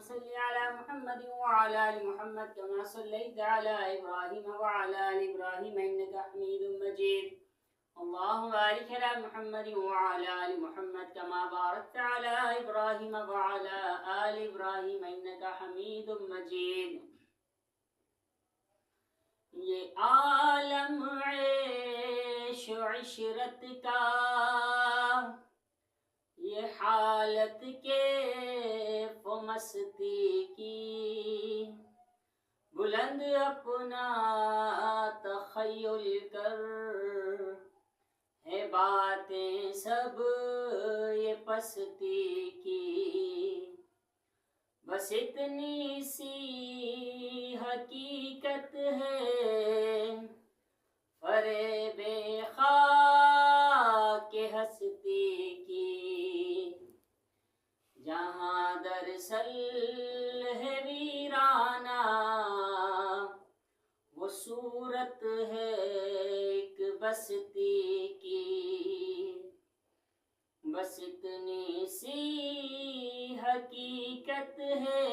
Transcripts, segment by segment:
صل على محمد وعلى آل محمد كما صليت على إبراهيم وعلى آل إبراهيم إنك حميد مجيد. اللهم بارك على محمد وعلى آل محمد كما باركت على إبراهيم وعلى آل إبراهيم إنك حميد مجيد. یہ عالم عیش و عشرت کا، یہ حالت کیف و مستی کی، بلند اپنا تخیل کر، ہے باتیں سب یہ پستی کی، بس اتنی سی حقیقت ہے فریب خاک ہستی کی، جہاں دراصل ہے ویرانہ وہ صورت ہے ایک بستی کی، بس اتنی سی حقیقت ہے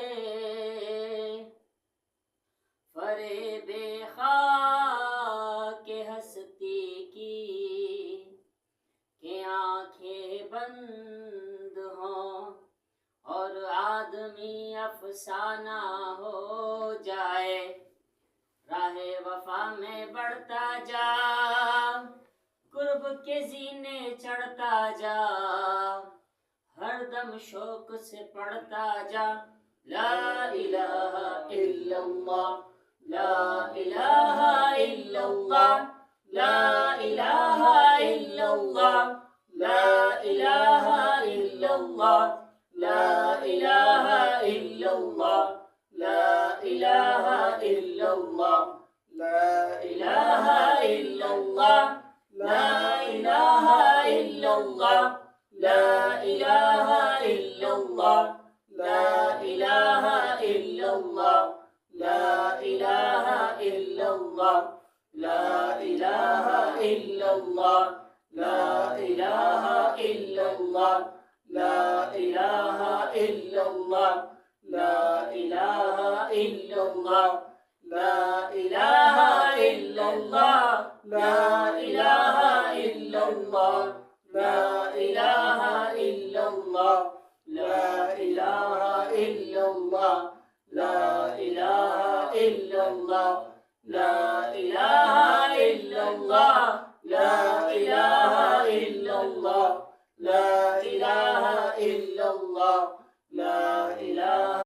فریب خاک ہستی کی، کہ آنکھیں بند ہوں اور آدمی افسانہ ہو جائے، راہ وفا میں بڑھتا جا، قرب کے زینے چڑھتا جا، ہر دم شوق سے پڑھتا جا، لا الہ الا اللہ، لا الہ الا اللہ، لا الہ الا اللہ، لا الہ الا اللہ، لا الہ الا اللہ، لا الہ الا اللہ، لا الہ الا اللہ، لا الہ الا اللہ، لا الہ الا اللہ، لا الہ الا اللہ، لا الہ الا اللہ، لا الہ الا اللہ، لا الہ الا اللہ، لا الہ الا اللہ، لا الہ الا اللہ، لا الہ الا اللہ، لا الہ الا اللہ، لا الہ الا اللہ، لا الہ الا اللہ.